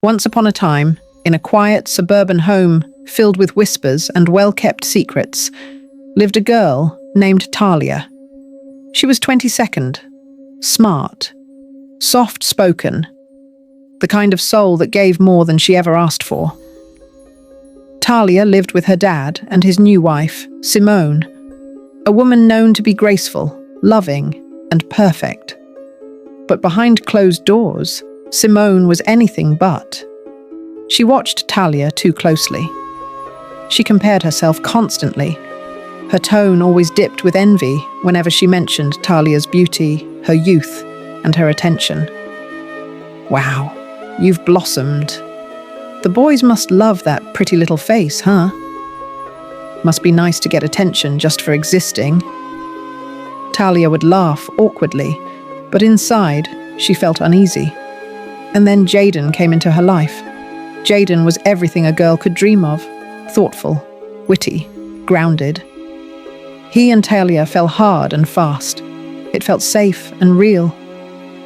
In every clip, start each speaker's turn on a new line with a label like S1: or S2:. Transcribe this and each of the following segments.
S1: Once upon a time, in a quiet suburban home filled with whispers and well-kept secrets, lived a girl named Talia. She was 22nd, smart, soft-spoken, the kind of soul that gave more than she ever asked for. Talia lived with her dad and his new wife, Simone, a woman known to be graceful, loving, and perfect. But behind closed doors, Simone was anything but. She watched Talia too closely. She compared herself constantly. Her tone always dipped with envy whenever she mentioned Talia's beauty, her youth, and her attention. Wow, you've blossomed. The boys must love that pretty little face, huh? Must be nice to get attention just for existing. Talia would laugh awkwardly, but inside, she felt uneasy. And then Jaden came into her life. Jaden was everything a girl could dream of. Thoughtful, witty, grounded. He and Talia fell hard and fast. It felt safe and real,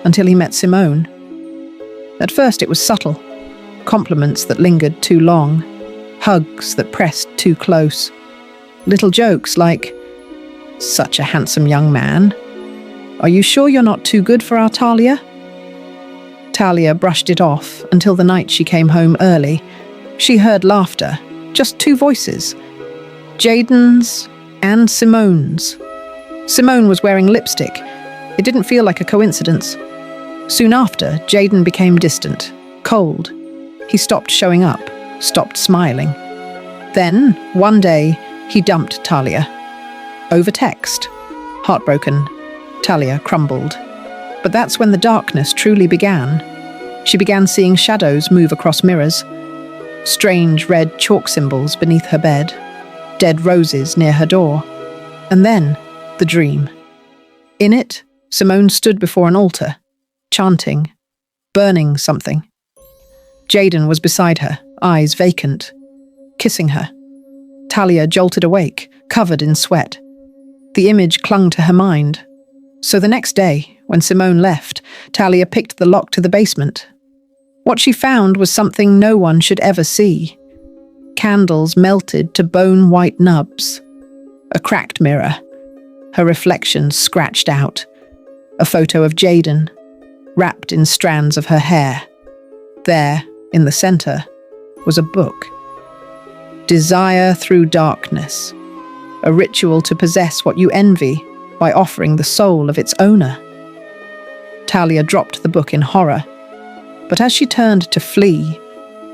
S1: until he met Simone. At first it was subtle. Compliments that lingered too long. Hugs that pressed too close. Little jokes like, "Such a handsome young man. Are you sure you're not too good for our Talia?" Talia brushed it off until the night she came home early. She heard laughter, just two voices. Jaden's and Simone's. Simone was wearing lipstick. It didn't feel like a coincidence. Soon after, Jaden became distant, cold. He stopped showing up, stopped smiling. Then, one day, he dumped Talia. Over text. Heartbroken, Talia crumbled. But that's when the darkness truly began. She began seeing shadows move across mirrors. Strange red chalk symbols beneath her bed. Dead roses near her door. And then, the dream. In it, Simone stood before an altar, chanting, burning something. Jaden was beside her, eyes vacant, kissing her. Talia jolted awake, covered in sweat. The image clung to her mind. So the next day, when Simone left, Talia picked the lock to the basement. What she found was something no one should ever see. Candles melted to bone-white nubs. A cracked mirror. Her reflection scratched out. A photo of Jaden, wrapped in strands of her hair. There, in the center, was a book. Desire Through Darkness. A ritual to possess what you envy by offering the soul of its owner. Talia dropped the book in horror. But as she turned to flee,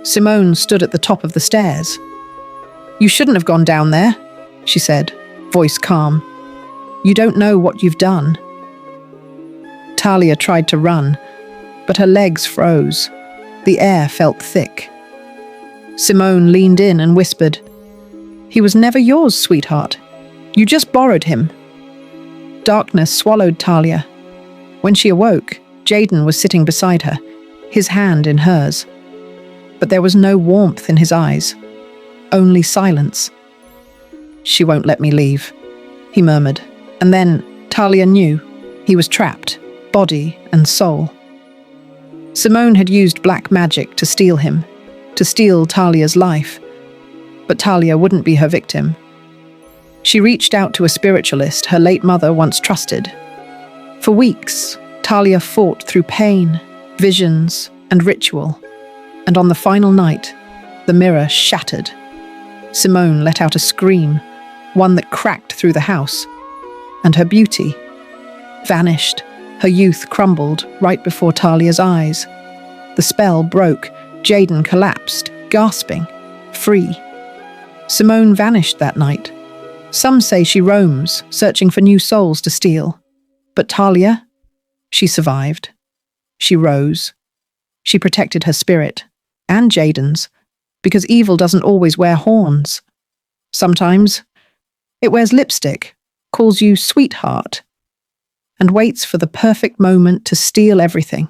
S1: Simone stood at the top of the stairs. "You shouldn't have gone down there," she said, voice calm. "You don't know what you've done." Talia tried to run, but her legs froze. The air felt thick. Simone leaned in and whispered, "He was never yours, sweetheart. You just borrowed him." Darkness swallowed Talia. When she awoke, Jaden was sitting beside her, his hand in hers. But there was no warmth in his eyes, only silence. "She won't let me leave," he murmured, and then Talia knew he was trapped, body and soul. Simone had used black magic to steal him, to steal Talia's life. But Talia wouldn't be her victim. She reached out to a spiritualist her late mother once trusted. For weeks, Talia fought through pain, visions, and ritual. And on the final night, the mirror shattered. Simone let out a scream, one that cracked through the house. And her beauty vanished. Her youth crumbled right before Talia's eyes. The spell broke. Jaden collapsed, gasping, free. Simone vanished that night. Some say she roams, searching for new souls to steal. But Talia? She survived. She rose. She protected her spirit, and Jaden's, because evil doesn't always wear horns. Sometimes it wears lipstick, calls you sweetheart, and waits for the perfect moment to steal everything.